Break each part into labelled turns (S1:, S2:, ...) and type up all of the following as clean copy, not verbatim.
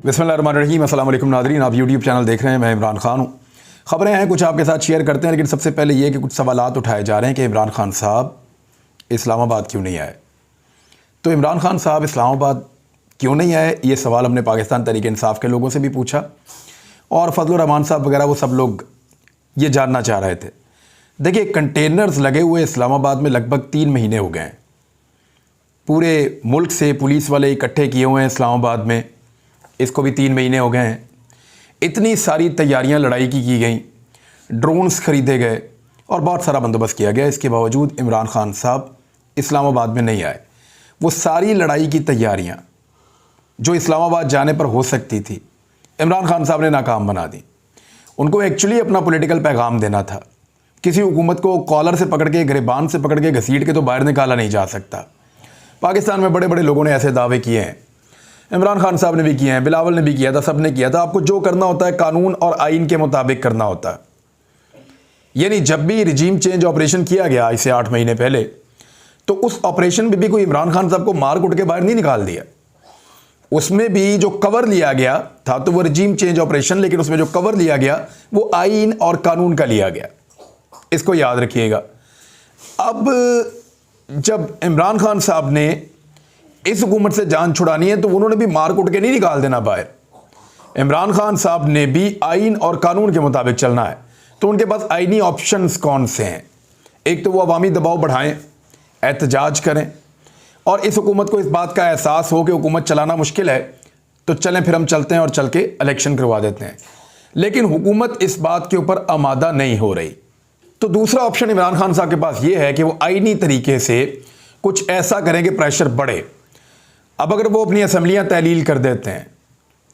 S1: बिस्मिल्लाहिर्रहमानिर्रहीम। अस्सलाम वालेकुम नाज़रीन, आप यूट्यूब चैनल देख रहे हैं। मैं इमरान खान हूँ। ख़बरें हैं कुछ आपके साथ शेयर करते हैं, लेकिन सबसे पहले ये कि कुछ सवालात उठाए जा रहे हैं कि इमरान खान साहब इस्लामाबाद क्यों नहीं आए। तो इमरान खान साहब इस्लामाबाद क्यों नहीं आए, ये सवाल हमने पाकिस्तान तहरीक इंसाफ के लोगों से भी पूछा और फजलुर रहमान साहब वगैरह वो सब लोग ये जानना चाह रहे थे। देखिए, कंटेनर्स लगे हुए इस्लामाबाद में लगभग 3 महीने हो गए हैं। पूरे मुल्क से पुलिस वाले इकट्ठे किए हुए हैं इस्लामाबाद में, इसको भी 3 महीने हो गए हैं। इतनी सारी तैयारियां लड़ाई की गई, ड्रोन्स ख़रीदे गए और बहुत सारा बंदोबस्त किया गया। इसके बावजूद इमरान खान साहब इस्लामाबाद में नहीं आए। वो सारी लड़ाई की तैयारियां जो इस्लामाबाद जाने पर हो सकती थी, इमरान खान साहब ने नाकाम बना दी। उनको एक्चुअली अपना पॉलिटिकल पैगाम देना था। किसी हुकूमत को कॉलर से पकड़ के, गिरबान से पकड़ के घसीट के तो बाहर निकाला नहीं जा सकता। पाकिस्तान में बड़े बड़े लोगों ने ऐसे दावे किए हैं, इमरान खान साहब ने भी किए हैं, बिलावल ने भी किया था, सब ने किया था। आपको जो करना होता है कानून और आइन के मुताबिक करना होता है। यानी जब भी रिजीम चेंज ऑपरेशन किया गया इससे 8 महीने पहले, तो उस ऑपरेशन में भी कोई इमरान खान साहब को मार कुट के बाहर नहीं निकाल दिया। उसमें भी जो कवर लिया गया था तो वो रिजीम चेंज ऑपरेशन, लेकिन उसमें जो कवर लिया गया वो आइन और कानून का लिया गया। इसको याद रखिएगा। अब जब इमरान खान साहब ने इस हुकूमत से जान छुड़ानी है तो उन्होंने भी मार कुट के नहीं निकाल देना बाहर। इमरान खान साहब ने भी आइन और कानून के मुताबिक चलना है। तो उनके पास आइनी ऑप्शंस कौन से हैं? एक तो वो अवामी दबाव बढ़ाएं, एहतजाज करें और इस हुकूमत को इस बात का एहसास हो कि हुकूमत चलाना मुश्किल है, तो चलें फिर हम चलते हैं और चल के इलेक्शन करवा देते हैं। लेकिन हुकूमत इस बात के ऊपर आमादा नहीं हो रही। तो दूसरा ऑप्शन इमरान खान साहब के पास ये है कि वो आइनी तरीके से कुछ ऐसा करें कि प्रेशर बढ़े। अब अगर वो अपनी असम्बलियाँ तहलील कर देते हैं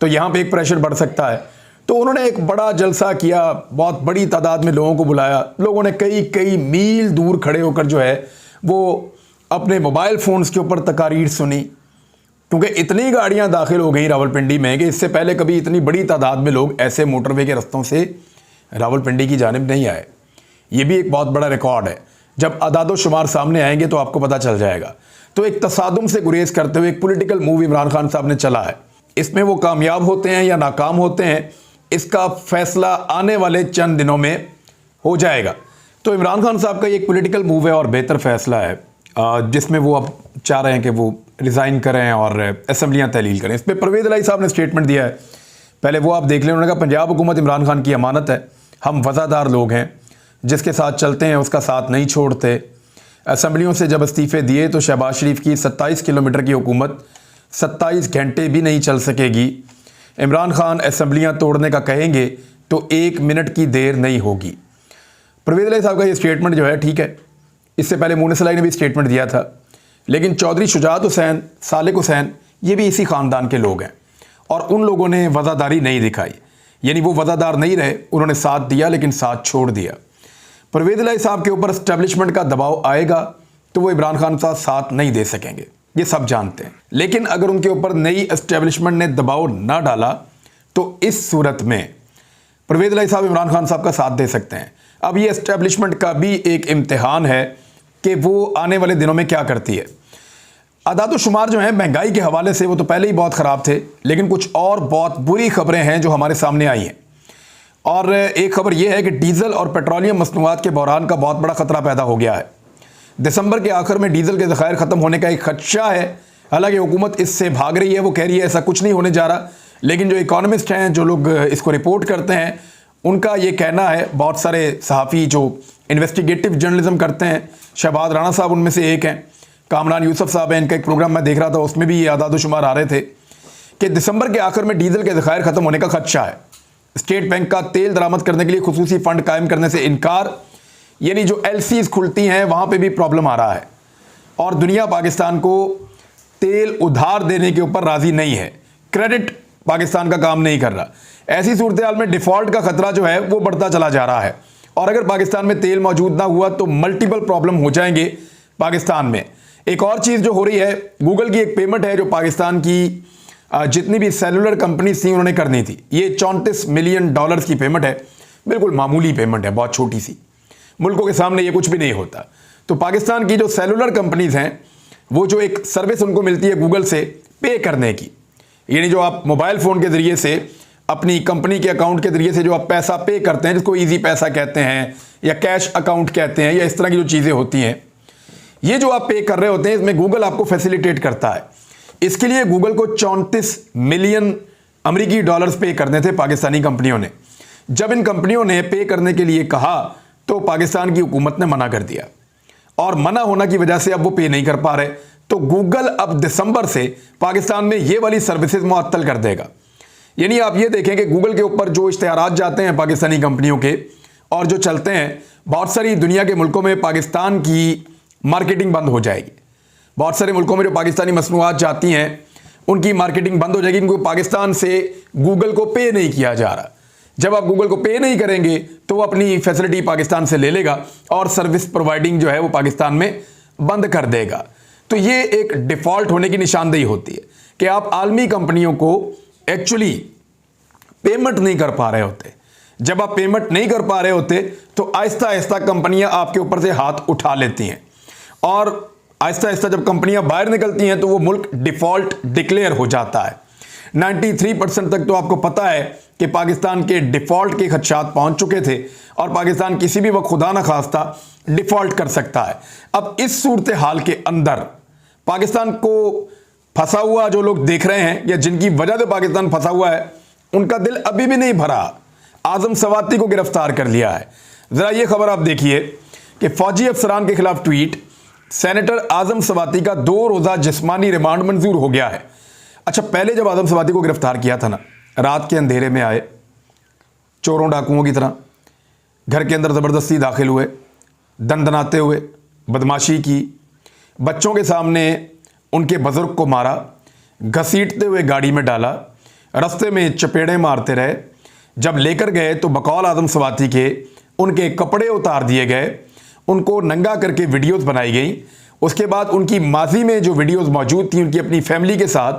S1: तो यहाँ पे एक प्रेशर बढ़ सकता है। तो उन्होंने एक बड़ा जलसा किया, बहुत बड़ी तादाद में लोगों को बुलाया। लोगों ने कई मील दूर खड़े होकर जो है वो अपने मोबाइल फ़ोन्स के ऊपर तकारीर सुनी, क्योंकि इतनी गाड़ियाँ दाखिल हो गई रावलपिंडी में कि इससे पहले कभी इतनी बड़ी तादाद में लोग ऐसे मोटरवे के रस्तों से रावलपिंडी की जानिब नहीं आए। ये भी एक बहुत बड़ा रिकॉर्ड है। जब अदाद शुमार सामने आएंगे तो आपको पता चल जाएगा। तो एक तसादुम से गुरेज करते हुए एक पॉलिटिकल मूव इमरान खान साहब ने चला है। इसमें वो कामयाब होते हैं या नाकाम होते हैं, इसका फैसला आने वाले चंद दिनों में हो जाएगा। तो इमरान खान साहब का ये एक पॉलिटिकल मूव है और बेहतर फैसला है, जिसमें वो अब चाह रहे हैं कि वो रिज़ाइन करें और असम्बलियाँ तहलील करें। इस पर परवेज़ इलाही साहब ने स्टेटमेंट दिया है, पहले वो आप देख लें। उन्होंने कहा पंजाब हुकूमत इमरान खान की अमानत है, हम वज़ादार लोग हैं, जिसके साथ चलते हैं उसका साथ नहीं छोड़ते। असम्बलियों से जब इस्तीफ़े दिए तो शहबाज शरीफ की 27 किलोमीटर की हुकूमत 27 घंटे भी नहीं चल सकेगी। इमरान खान असम्बलियाँ तोड़ने का कहेंगे तो 1 मिनट की देर नहीं होगी। परवेज़ इलाही साहब का ये स्टेटमेंट जो है ठीक है। इससे पहले मुनीस इलाही ने भी स्टेटमेंट दिया था, लेकिन चौधरी शुजात हुसैन, सालिक हुसैन, ये भी इसी ख़ानदान के लोग हैं और उन लोगों ने वज़ादारी नहीं दिखाई। यानी वो वज़ादार नहीं रहे, उन्होंने साथ दिया लेकिन साथ छोड़ दिया। परवेज़ इलाही साहब के ऊपर एस्टेब्लिशमेंट का दबाव आएगा तो वो इमरान खान साथ नहीं दे सकेंगे, ये सब जानते हैं। लेकिन अगर उनके ऊपर नई एस्टेब्लिशमेंट ने दबाव ना डाला तो इस सूरत में परवेज़ इलाही साहब इमरान खान साहब का साथ दे सकते हैं। अब ये एस्टेब्लिशमेंट का भी एक इम्तिहान है कि वो आने वाले दिनों में क्या करती है। अदाद शुमार जो हैं महंगाई के हवाले से वो तो पहले ही बहुत ख़राब थे, लेकिन कुछ और बहुत बुरी खबरें हैं जो हमारे सामने आई हैं। और एक खबर यह है कि डीजल और पेट्रोलियम मसनूआत के बहरान का बहुत बड़ा ख़तरा पैदा हो गया है। दिसंबर के आखिर में डीजल के ज़खायर ख़त्म होने का एक खदशा है। हालांकि हुकूमत इससे भाग रही है, वो कह रही है ऐसा कुछ नहीं होने जा रहा। लेकिन जो इकोनॉमिस्ट हैं, जो लोग इसको रिपोर्ट करते हैं, उनका ये कहना है, बहुत सारे सहाफ़ी जो इन्वेस्टिगेटिव जर्नलिज्म करते हैं, शहबाज राणा साहब उनमें से एक हैं, कामरान यूसुफ साहब हैं, इनका एक प्रोग्राम मैं देख रहा था, उसमें भी ये आदाद शुमार आ रहे थे कि दिसंबर के आखिर में डीजल के ज़खायर ख़त्म होने का खदशा है। स्टेट बैंक का तेल दरामद करने के लिए खुसूसी फंड कायम करने से इनकार, यानी जो एलसीज खुलती हैं वहाँ पे भी प्रॉब्लम आ रहा है और दुनिया पाकिस्तान को तेल उधार देने के ऊपर राज़ी नहीं है। क्रेडिट पाकिस्तान का काम नहीं कर रहा। ऐसी सूरत हाल में डिफ़ॉल्ट का ख़तरा जो है वो बढ़ता चला जा रहा है और अगर पाकिस्तान में तेल मौजूद ना हुआ तो मल्टीपल प्रॉब्लम हो जाएंगे पाकिस्तान में। एक और चीज़ जो हो रही है, गूगल की एक पेमेंट है जो पाकिस्तान की जितनी भी सेलुलर कंपनीज थी उन्होंने करनी थी। ये $34 मिलियन की पेमेंट है, बिल्कुल मामूली पेमेंट है, बहुत छोटी सी, मुल्कों के सामने ये कुछ भी नहीं होता। तो पाकिस्तान की जो सेलुलर कंपनीज हैं वो जो एक सर्विस उनको मिलती है गूगल से पे करने की, यानी जो आप मोबाइल फ़ोन के ज़रिए से अपनी कंपनी के अकाउंट के ज़रिए से जो आप पैसा पे करते हैं, जिसको इजी पैसा कहते हैं या कैश अकाउंट कहते हैं, या इस तरह की जो चीज़ें होती हैं, ये जो आप पे कर रहे होते हैं, इसमें गूगल आपको फैसिलिटेट करता है। इसके लिए गूगल को 34 मिलियन अमेरिकी डॉलर्स पे करने थे पाकिस्तानी कंपनियों ने। जब इन कंपनियों ने पे करने के लिए कहा तो पाकिस्तान की हुकूमत ने मना कर दिया, और मना होने की वजह से अब वो पे नहीं कर पा रहे। तो गूगल अब दिसंबर से पाकिस्तान में ये वाली सर्विसेज मुअत्तल कर देगा। यानी आप ये देखें कि गूगल के ऊपर जो इश्तिहारात जाते हैं पाकिस्तानी कंपनियों के और जो चलते हैं, बहुत सारी दुनिया के मुल्कों में पाकिस्तान की मार्केटिंग बंद हो जाएगी। बहुत सारे मुल्कों में जो पाकिस्तानी मसनूआत जाती हैं उनकी मार्केटिंग बंद हो जाएगी, क्योंकि पाकिस्तान से गूगल को पे नहीं किया जा रहा। जब आप गूगल को पे नहीं करेंगे तो वो अपनी फैसिलिटी पाकिस्तान से ले लेगा और सर्विस प्रोवाइडिंग जो है वो पाकिस्तान में बंद कर देगा। तो ये एक डिफ़ॉल्ट होने की निशानदेही होती है कि आप आलमी कंपनियों को एक्चुअली पेमेंट नहीं कर पा रहे होते। जब आप पेमेंट नहीं कर पा रहे होते तो आहिस्ता आहिस्ता कंपनियां आपके ऊपर से हाथ उठा लेती हैं, और आहिस्ता आहिस्ता जब कंपनियां बाहर निकलती हैं तो वो मुल्क डिफ़ॉल्ट डिक्लेयर हो जाता है। 93% तक तो आपको पता है कि पाकिस्तान के डिफ़ॉल्ट के खदशात पहुंच चुके थे और पाकिस्तान किसी भी वक्त खुदा न खास्ता डिफ़ॉल्ट कर सकता है। अब इस सूरत हाल के अंदर पाकिस्तान को फंसा हुआ जो लोग देख रहे हैं या जिनकी वजह से पाकिस्तान फंसा हुआ है, उनका दिल अभी भी नहीं भरा। आज़म सवाती को गिरफ्तार कर लिया है। ज़रा ये खबर आप देखिए कि फ़ौजी अफसरान के खिलाफ ट्वीट, सेनेटर आज़म सवाती का 2 रोज़ा जिस्मानी रिमांड मंजूर हो गया है। अच्छा, पहले जब आज़म सवाती को गिरफ्तार किया था ना, रात के अंधेरे में आए चोरों डाकुओं की तरह, घर के अंदर ज़बरदस्ती दाखिल हुए, दंदनाते हुए बदमाशी की, बच्चों के सामने उनके बुज़ुर्ग को मारा, घसीटते हुए गाड़ी में डाला, रास्ते में चपेड़े मारते रहे। जब लेकर गए तो बकौल आज़म सवाती के उनके कपड़े उतार दिए गए, उनको नंगा करके वीडियोस बनाई गई। उसके बाद उनकी माजी में जो वीडियोस मौजूद थी उनकी अपनी फैमिली के साथ,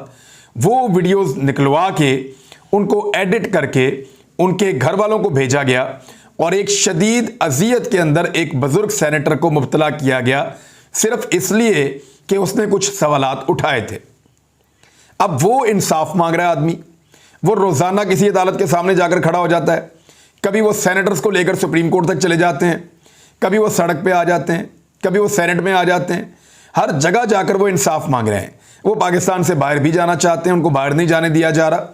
S1: वो वीडियोस निकलवा के उनको एडिट करके उनके घर वालों को भेजा गया और एक शदीद अजियत के अंदर एक बुजुर्ग सेनेटर को मुब्तला किया गया, सिर्फ इसलिए कि उसने कुछ सवालात उठाए थे। अब वो इंसाफ मांग रहा है आदमी, वो रोज़ाना किसी अदालत के सामने जाकर खड़ा हो जाता है। कभी वो सेनेटर्स को लेकर सुप्रीम कोर्ट तक चले जाते हैं, कभी वो सड़क पे आ जाते हैं, कभी वो सेनेट में आ जाते हैं। हर जगह जाकर वो इंसाफ मांग रहे हैं। वो पाकिस्तान से बाहर भी जाना चाहते हैं, उनको बाहर नहीं जाने दिया जा रहा।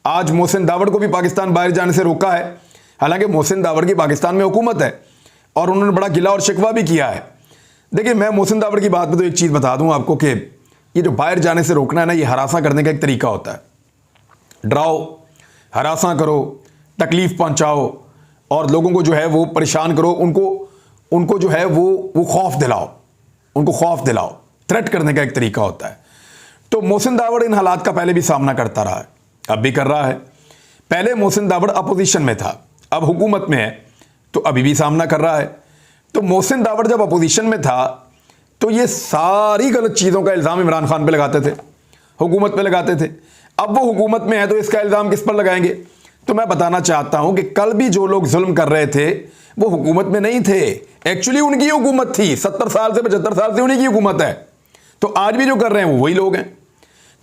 S1: आज मोहसिन दावड़ को भी पाकिस्तान बाहर जाने से रोका है, हालांकि मोहसिन दावड़ की पाकिस्तान में हुकूमत है और उन्होंने बड़ा गिला और शिकवा भी किया है। देखिए, मैं मोहसिन दावड़ की बात में तो एक चीज़ बता दूं आपको कि ये जो बाहर जाने से रोकना है ना, ये हरासा करने का एक तरीका होता है। डराओ, हरासा करो, तकलीफ़ पहुंचाओ और लोगों को जो है वो परेशान करो, उनको जो है वो खौफ दिलाओ, उनको खौफ दिलाओ। थ्रेट करने का एक तरीका होता है। तो मोहसिन दावड़ इन हालात का पहले भी सामना करता रहा है, अब भी कर रहा है। पहले मोहसिन दावड़ अपोजिशन में था, अब हुकूमत में है तो अभी भी सामना कर रहा है। तो मोहसिन दावड़ जब अपोजिशन में था तो ये सारी गलत चीज़ों का इल्ज़ाम इमरान खान पे लगाते थे, हुकूमत पे लगाते थे। अब वो हुकूमत में है तो इसका इल्ज़ाम किस पर लगाएंगे? तो मैं बताना चाहता हूं कि कल भी जो लोग जुल्म कर रहे थे वो हुकूमत में नहीं थे, एक्चुअली उनकी हुकूमत थी। 70 साल से 75 साल से उन्हीं की हुकूमत है। तो आज भी जो कर रहे हैं वो वही लोग हैं।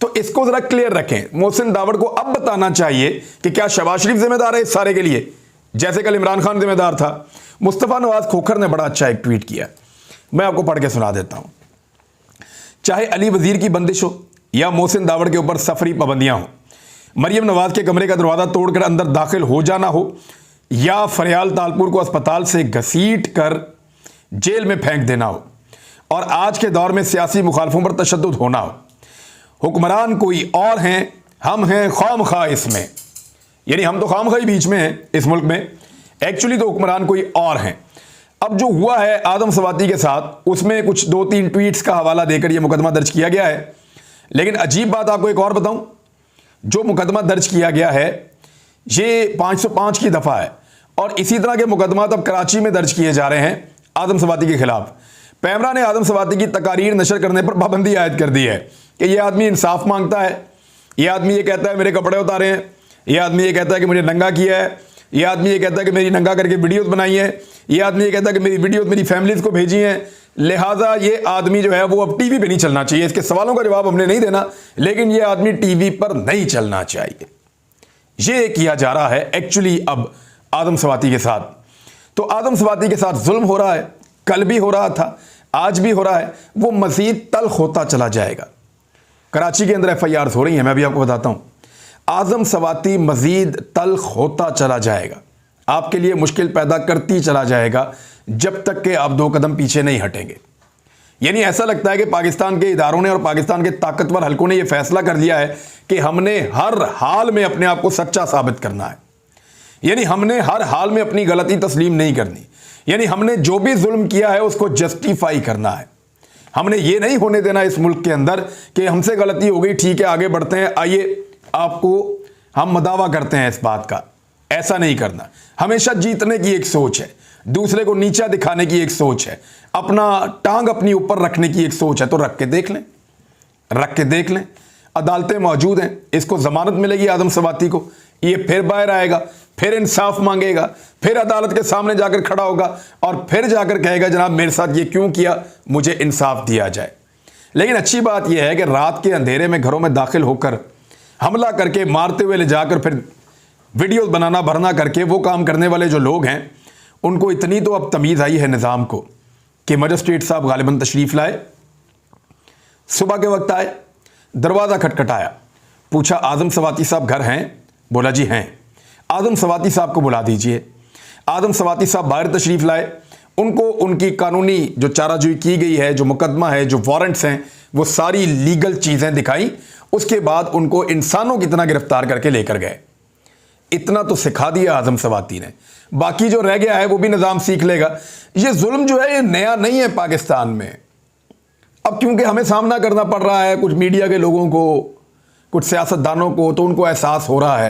S1: तो इसको जरा क्लियर रखें। मोहसिन दावड़ को अब बताना चाहिए कि क्या शहबाज शरीफ जिम्मेदार है इस सारे के लिए, जैसे कल इमरान खान जिम्मेदार था। मुस्तफ़ा नवाज खोखर ने बड़ा अच्छा एक ट्वीट किया, मैं आपको पढ़ के सुना देता हूं। चाहे अली वजीर की बंदिश हो या मोहसिन दावड़ के ऊपर सफरी पाबंदियां हो, मरियम नवाज के कमरे का दरवाज़ा तोड़कर अंदर दाखिल हो जाना हो, या फरियाल तालपुर को अस्पताल से घसीट कर जेल में फेंक देना हो, और आज के दौर में सियासी मुखालफों पर तशद्दुद होना हो, हुक्मरान कोई और हैं, हम हैं खामखा इसमें। यानी हम तो खामखाई बीच में हैं इस मुल्क में, एक्चुअली तो हुक्मरान कोई और हैं। अब जो हुआ है आदम सवाती के साथ, उसमें कुछ 2-3 ट्वीट्स का हवाला देकर यह मुकदमा दर्ज किया गया है। लेकिन अजीब बात आपको एक और बताऊं, जो मुकदमा दर्ज किया गया है ये 505 की दफ़ा है, और इसी तरह के मुकदमा अब कराची में दर्ज किए जा रहे हैं आदम सवाती के खिलाफ। पैमरा ने आदम सवाती की तकारीर नशर करने पर पाबंदी आयद कर दी है कि यह आदमी इंसाफ मांगता है, यह आदमी ये कहता है मेरे कपड़े उतारे हैं, यह आदमी ये कहता है कि मुझे नंगा किया है, यह आदमी ये कहता है कि मेरी नंगा करके वीडियोस बनाई है, ये आदमी ये कहता है कि मेरी वीडियो मेरी फैमिलीज को भेजी हैं, लिहाजा ये आदमी जो है वो अब टीवी पे नहीं चलना चाहिए। इसके सवालों का जवाब हमने नहीं देना, लेकिन ये आदमी टीवी पर नहीं चलना चाहिए। ये किया जा रहा है एक्चुअली अब आदम सवाती के साथ। तो आदम सवाती के साथ जुल्म हो रहा है, कल भी हो रहा था, आज भी हो रहा है, वो मजीद तल्ख होता चला जाएगा। कराची के अंदर FIRs हो रही हैं, मैं भी आपको बताता हूं। आदम सवाती मजीद तल्ख होता चला जाएगा, आपके लिए मुश्किल पैदा करती चला जाएगा जब तक कि आप 2 कदम पीछे नहीं हटेंगे। यानी ऐसा लगता है कि पाकिस्तान के इदारों ने और पाकिस्तान के ताकतवर हलकों ने यह फैसला कर लिया है कि हमने हर हाल में अपने आप को सच्चा साबित करना है। यानी हमने हर हाल में अपनी गलती तस्लीम नहीं करनी। यानी हमने जो भी जुल्म किया है उसको जस्टिफाई करना है। हमने ये नहीं होने देना इस मुल्क के अंदर कि हमसे गलती हो गई, ठीक है आगे बढ़ते हैं, आइए आपको हम दावा करते हैं इस बात का। ऐसा नहीं करना। हमेशा जीतने की एक सोच है, दूसरे को नीचा दिखाने की एक सोच है, अपना टांग अपनी ऊपर रखने की एक सोच है। तो रख के देख लें, रख के देख लें। अदालतें मौजूद हैं, इसको जमानत मिलेगी आदम सवाती को, ये फिर बाहर आएगा, फिर इंसाफ मांगेगा, फिर अदालत के सामने जाकर खड़ा होगा और फिर जाकर कहेगा जनाब मेरे साथ ये क्यों किया, मुझे इंसाफ दिया जाए। लेकिन अच्छी बात यह है कि रात के अंधेरे में घरों में दाखिल होकर हमला करके मारते हुए ले जाकर फिर वीडियोस बनाना भरना करके वो काम करने वाले जो लोग हैं, उनको इतनी तो अब तमीज़ आई है निज़ाम को कि मजिस्ट्रेट साहब गालिबन तशरीफ़ लाए, सुबह के वक्त आए, दरवाज़ा खटखटाया, पूछा आदम सवाती साहब घर हैं? बोला जी हैं। आदम सवाती साहब को बुला दीजिए। आदम सवाती साहब बाहर तशरीफ़ लाए, उनको उनकी कानूनी जो चाराजोई की गई है, जो मुकदमा है, जो वारंट्स हैं, वो सारी लीगल चीज़ें दिखाई। उसके बाद उनको इंसानों की तरह गिरफ्तार करके लेकर गए। इतना तो सिखा दिया आदम सवाती ने, बाकी जो रह गया है वो भी निज़ाम सीख लेगा। ये जुल्म जो है ये नया नहीं है पाकिस्तान में। अब क्योंकि हमें सामना करना पड़ रहा है कुछ मीडिया के लोगों को, कुछ सियासतदानों को, तो उनको एहसास हो रहा है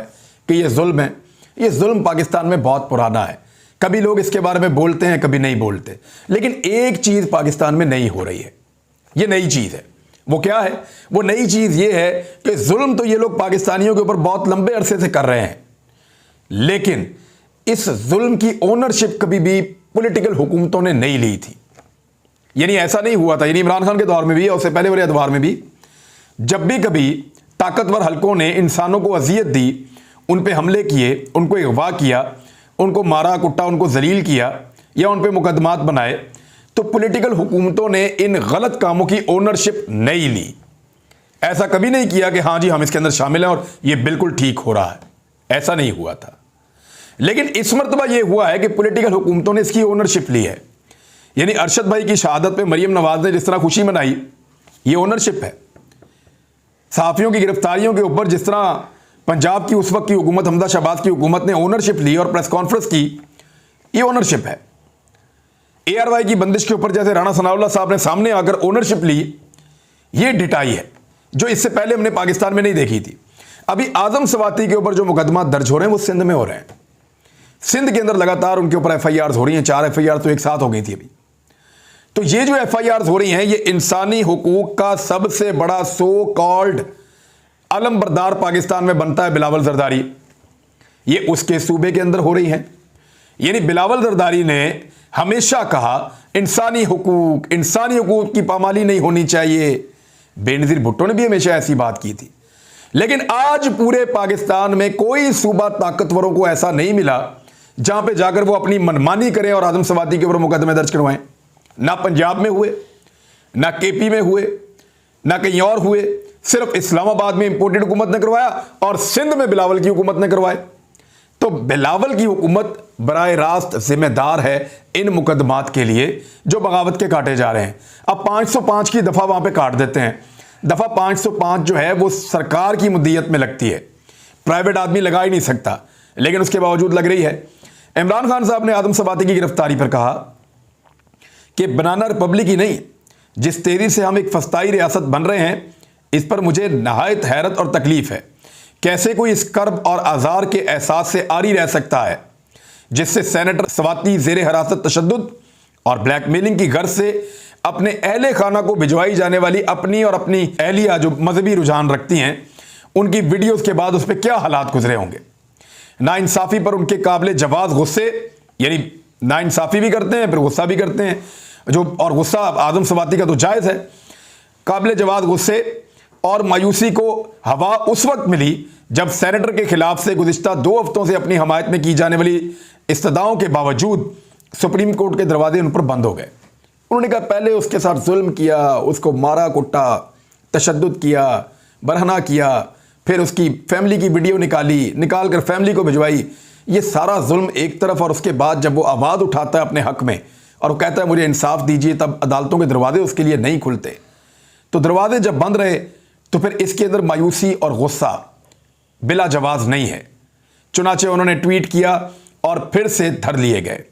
S1: कि ये जुल्म है। ये जुल्म पाकिस्तान में बहुत पुराना है, कभी लोग इसके बारे में बोलते हैं, कभी नहीं बोलते। लेकिन एक चीज़ पाकिस्तान में नहीं हो रही है, ये नई चीज़ है। वो क्या है? वो नई चीज़ ये है कि जुल्म तो ये लोग पाकिस्तानियों के ऊपर बहुत लंबे अरसे से कर रहे हैं, लेकिन इस जुल्म की ओनरशिप कभी भी पॉलिटिकल हुकूमतों ने नहीं ली थी। यानी ऐसा नहीं हुआ था, यानी इमरान खान के दौर में भी और उससे पहले वाले अदवार में भी, जब भी कभी ताकतवर हलकों ने इंसानों को अजियत दी, उन पे हमले किए, उनको अगवा किया, उनको मारा कुट्टा, उनको जलील किया या उन पे मुकदमात बनाए, तो पॉलिटिकल हुकूमतों ने इन गलत कामों की ओनरशिप नहीं ली। ऐसा कभी नहीं किया कि हाँ जी हम इसके अंदर शामिल हैं और ये बिल्कुल ठीक हो रहा है, ऐसा नहीं हुआ था। लेकिन इस मरतबा यह हुआ है कि पॉलिटिकल हुकूमतों ने इसकी ओनरशिप ली है। यानी अरशद भाई की शहादत पे मरियम नवाज ने जिस तरह खुशी मनाई, ये ओनरशिप है। सहाफ़ियों की गिरफ्तारियों के ऊपर जिस तरह पंजाब की उस वक्त की हुकूमत, हमजा शहबाज की हुकूमत ने ओनरशिप ली और प्रेस कॉन्फ्रेंस की, ये ओनरशिप है। ARY की बंदिश के ऊपर जैसे राणा सनाउल्लाह साहब ने सामने आकर ओनरशिप ली, ये डिटाई है जो इससे पहले हमने पाकिस्तान में नहीं देखी थी। अभी आदम सवाती के ऊपर जो मुकदमा दर्ज हो रहे हैं वो सिंध में हो रहे हैं। सिंध के अंदर लगातार उनके ऊपर FIRs हो रही हैं, 4 FIR तो एक साथ हो गई थी अभी। तो ये जो FIRs हो रही हैं, ये इंसानी हुकूक का सबसे बड़ा सो कॉल्ड अलमबरदार पाकिस्तान में बनता है बिलावल जरदारी। ये उसके सूबे के अंदर हो रही हैं। यानी बिलावल जरदारी ने हमेशा कहा इंसानी हुकूक की पामाली नहीं होनी चाहिए। बेनज़ीर भुट्टो ने भी हमेशा ऐसी बात की थी। लेकिन आज पूरे पाकिस्तान में कोई सूबा ताकतवरों को ऐसा नहीं मिला जहां पे जाकर वो अपनी मनमानी करें और आदम सवाती के ऊपर मुकदमे दर्ज करवाएं। ना पंजाब में हुए, ना KP में हुए, ना कहीं और हुए। सिर्फ इस्लामाबाद में इंपोर्टेड हुकूमत ने करवाया और सिंध में बिलावल की हुकूमत ने करवाए। तो बिलावल की हुकूमत बराह रास्त जिम्मेदार है इन मुकदमात के लिए जो बगावत के काटे जा रहे हैं। अब 505 की दफ़ा वहां पे काट देते हैं। दफ़ा 505 जो है वो सरकार की मुद्दियत में लगती है, प्राइवेट आदमी लगा ही नहीं सकता, लेकिन उसके बावजूद लग रही है। इमरान खान साहब ने आदम सवाती की गिरफ्तारी पर कहा कि बनाना रिपब्लिक ही नहीं, जिस तेजी से हम एक फस्ताई रियासत बन रहे हैं, इस पर मुझे नहायत हैरत और तकलीफ है। कैसे कोई इस कर्ब और आज़ार के एहसास से आरी रह सकता है जिससे सेनेटर सवाती ज़ेरे हिरासत तशद्दुद और ब्लैकमेलिंग की गर्ज से अपने अहले खाना को भिजवाई जाने वाली अपनी और अपनी अहलिया जो मजहबी रुझान रखती हैं, उनकी वीडियोस के बाद उस पर क्या हालात गुजरे होंगे। नाइंसाफ़ी पर उनके काबिल जवाज़ गुस्से यानी नाइंसाफ़ी भी करते हैं, फिर गुस्सा भी करते हैं। और गुस्सा आदम सवाती का तो जायज़ है। काबिल जवाब गुस्से और मायूसी को हवा उस वक्त मिली जब सेनेटर के खिलाफ से गुज़िश्ता 2 हफ्तों से अपनी हमायत में की जाने वाली इस्तदाओं के बावजूद सुप्रीम कोर्ट के दरवाजे उन पर बंद हो गए। उन्होंने कहा पहले उसके साथ जुल्म किया, उसको मारा कुटा, तशद्दुद किया, बरहना किया, फिर उसकी फैमिली की वीडियो निकाल कर फैमिली को भिजवाई। ये सारा जुल्म एक तरफ, और उसके बाद जब वो आवाज़ उठाता है अपने हक में और वो कहता है मुझे इंसाफ दीजिए, तब अदालतों के दरवाजे उसके लिए नहीं खुलते। तो दरवाजे जब बंद रहे तो फिर इसके अंदर मायूसी और गुस्सा बिला जवाज़ नहीं है। चुनाचे उन्होंने ट्वीट किया और फिर से धर लिए गए।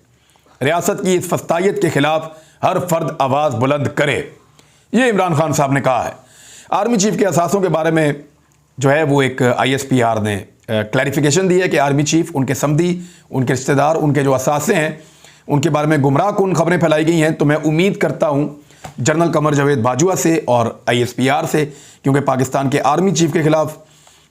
S1: रियासत की इस फस्तायत के खिलाफ हर फर्द आवाज़ बुलंद करे, ये इमरान खान साहब ने कहा है। आर्मी चीफ के असासों के बारे में जो है वो एक ISPR ने क्लैरिफिकेशन दी है कि आर्मी चीफ, उनके समधी, उनके रिश्तेदार, उनके जो असासे हैं, उनके बारे में गुमराह कुन खबरें फैलाई गई हैं। तो मैं उम्मीद करता हूं जनरल कमर जावेद बाजवा से और ISPR से, क्योंकि पाकिस्तान के आर्मी चीफ के खिलाफ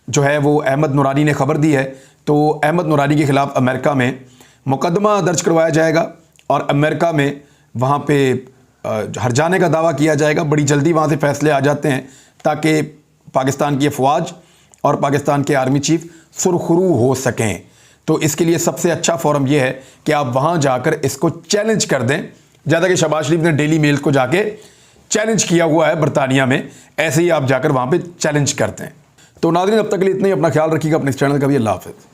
S1: जो है वो अहमद नूरानी ने खबर दी है, तो अहमद नूरानी के खिलाफ अमेरिका में मुकदमा दर्ज करवाया जाएगा और अमेरिका में वहाँ पे हर्जाने का दावा किया जाएगा। बड़ी जल्दी वहाँ से फैसले आ जाते हैं ताकि पाकिस्तान की अफवाज और पाकिस्तान के आर्मी चीफ सुरखरू हो सकें। तो इसके लिए सबसे अच्छा फोरम यह है कि आप वहाँ जाकर इसको चैलेंज कर दें। ज़्यादा कि शहबाज शरीफ ने डेली मेल को जाके चैलेंज किया हुआ है बरतानिया में, ऐसे ही आप जाकर वहाँ पे चैलेंज करते हैं। तो नाज़रीन, अब तक के लिए इतना ही। अपना ख्याल रखिएगा, अपने इस चैनल का भी। अल्लाह हाफ़िज़।